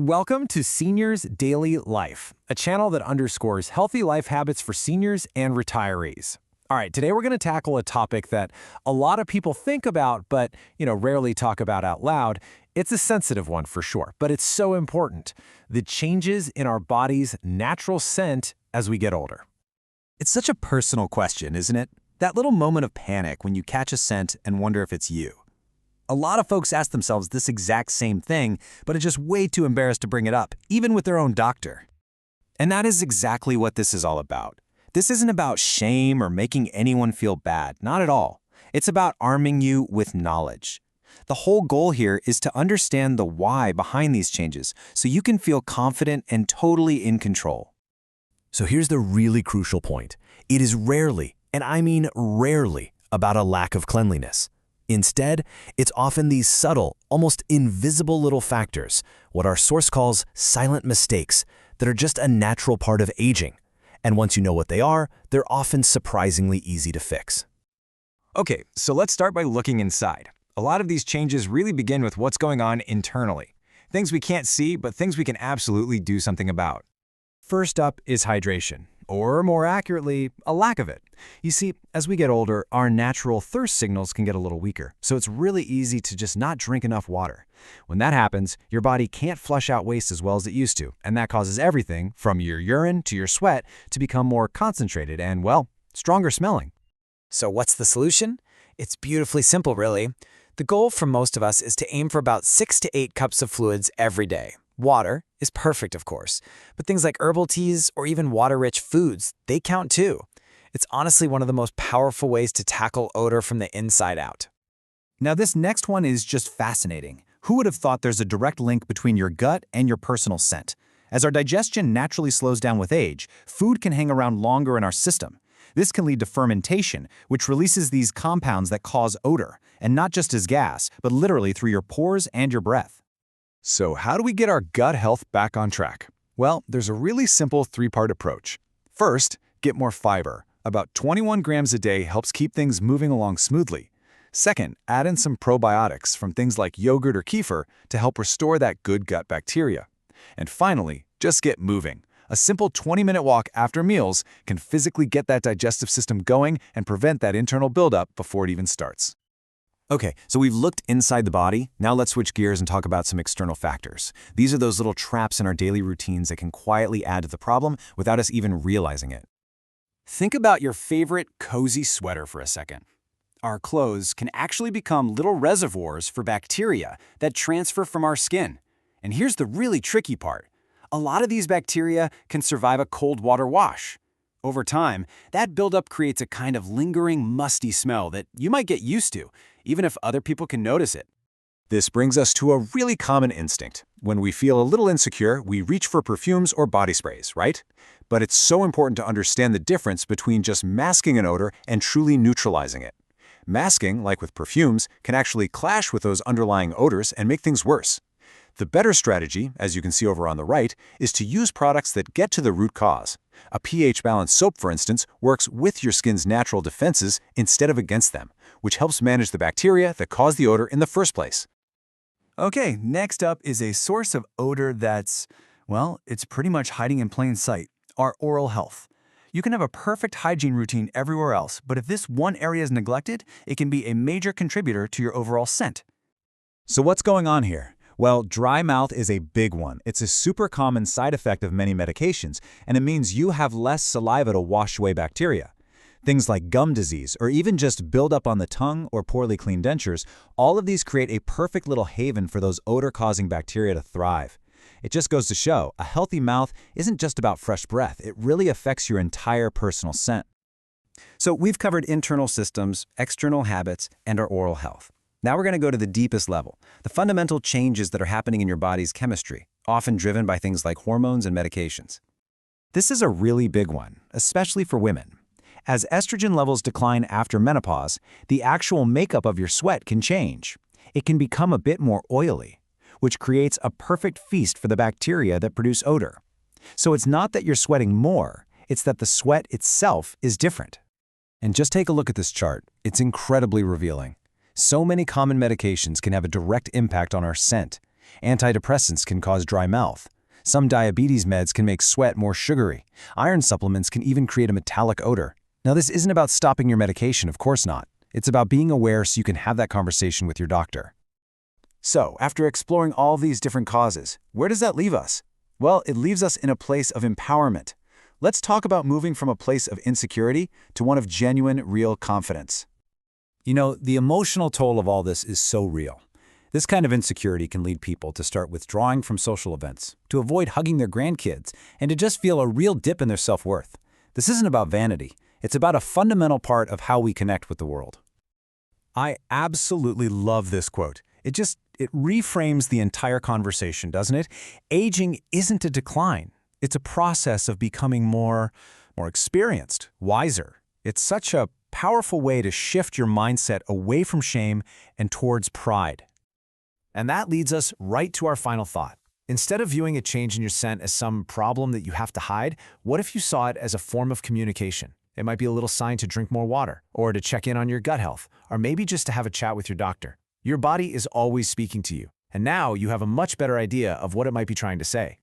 Welcome to Seniors Daily Life, a channel that underscores healthy life habits for seniors and retirees. All right, today we're going to tackle a topic that a lot of people think about but, rarely talk about out loud. It's a sensitive one for sure, but it's so important. The changes in our body's natural scent as we get older. It's such a personal question, isn't it? That little moment of panic when you catch a scent and wonder if it's you. A lot of folks ask themselves this exact same thing, but are just way too embarrassed to bring it up, even with their own doctor. And that is exactly what this is all about. This isn't about shame or making anyone feel bad, not at all. It's about arming you with knowledge. The whole goal here is to understand the why behind these changes so you can feel confident and totally in control. So here's the really crucial point. It is rarely, and I mean rarely, about a lack of cleanliness. Instead, it's often these subtle, almost invisible little factors, what our source calls silent mistakes, that are just a natural part of aging. And once you know what they are, they're often surprisingly easy to fix. Okay, so let's start by looking inside. A lot of these changes really begin with what's going on internally. Things we can't see, but things we can absolutely do something about. First up is hydration, or more accurately, a lack of it. You see, as we get older, our natural thirst signals can get a little weaker, so it's really easy to just not drink enough water. When that happens, your body can't flush out waste as well as it used to, and that causes everything, from your urine to your sweat, to become more concentrated and, well, stronger smelling. So what's the solution? It's beautifully simple, really. The goal for most of us is to aim for about 6 to 8 cups of fluids every day. Water is perfect, of course, but things like herbal teas or even water-rich foods, they count too. It's honestly one of the most powerful ways to tackle odor from the inside out. Now this next one is just fascinating. Who would have thought there's a direct link between your gut and your personal scent? As our digestion naturally slows down with age, food can hang around longer in our system. This can lead to fermentation, which releases these compounds that cause odor, and not just as gas, but literally through your pores and your breath. So how do we get our gut health back on track? Well, there's a really simple three-part approach. First, get more fiber. About 21 grams a day helps keep things moving along smoothly. Second, add in some probiotics from things like yogurt or kefir to help restore that good gut bacteria. And finally, just get moving. A simple 20-minute walk after meals can physically get that digestive system going and prevent that internal buildup before it even starts. Okay, so we've looked inside the body. Now let's switch gears and talk about some external factors. These are those little traps in our daily routines that can quietly add to the problem without us even realizing it. Think about your favorite cozy sweater for a second. Our clothes can actually become little reservoirs for bacteria that transfer from our skin. And here's the really tricky part. A lot of these bacteria can survive a cold water wash. Over time, that buildup creates a kind of lingering, musty smell that you might get used to, even if other people can notice it. This brings us to a really common instinct. When we feel a little insecure, we reach for perfumes or body sprays, right? But it's so important to understand the difference between just masking an odor and truly neutralizing it. Masking, like with perfumes, can actually clash with those underlying odors and make things worse. The better strategy, as you can see over on the right, is to use products that get to the root cause. A pH-balanced soap, for instance, works with your skin's natural defenses instead of against them, which helps manage the bacteria that cause the odor in the first place. Okay, next up is a source of odor that's, well, it's pretty much hiding in plain sight, our oral health. You can have a perfect hygiene routine everywhere else, but if this one area is neglected, it can be a major contributor to your overall scent. So what's going on here? Well, dry mouth is a big one. It's a super common side effect of many medications, and it means you have less saliva to wash away bacteria. Things like gum disease, or even just buildup on the tongue or poorly cleaned dentures, all of these create a perfect little haven for those odor-causing bacteria to thrive. It just goes to show, a healthy mouth isn't just about fresh breath. It really affects your entire personal scent. So we've covered internal systems, external habits, and our oral health. Now we're going to go to the deepest level, the fundamental changes that are happening in your body's chemistry, often driven by things like hormones and medications. This is a really big one, especially for women. As estrogen levels decline after menopause, the actual makeup of your sweat can change. It can become a bit more oily, which creates a perfect feast for the bacteria that produce odor. So it's not that you're sweating more, it's that the sweat itself is different. And just take a look at this chart. It's incredibly revealing. So many common medications can have a direct impact on our scent. Antidepressants can cause dry mouth. Some diabetes meds can make sweat more sugary. Iron supplements can even create a metallic odor. Now, this isn't about stopping your medication, of course not. It's about being aware so you can have that conversation with your doctor. So, after exploring all these different causes, where does that leave us? Well, it leaves us in a place of empowerment. Let's talk about moving from a place of insecurity to one of genuine, real confidence. You know, the emotional toll of all this is so real. This kind of insecurity can lead people to start withdrawing from social events, to avoid hugging their grandkids, and to just feel a real dip in their self-worth. This isn't about vanity. It's about a fundamental part of how we connect with the world. I absolutely love this quote. It reframes the entire conversation, doesn't it? Aging isn't a decline. It's a process of becoming more experienced, wiser. It's such a powerful way to shift your mindset away from shame and towards pride. And that leads us right to our final thought. Instead of viewing a change in your scent as some problem that you have to hide, what if you saw it as a form of communication? It might be a little sign to drink more water, or to check in on your gut health, or maybe just to have a chat with your doctor. Your body is always speaking to you, and now you have a much better idea of what it might be trying to say.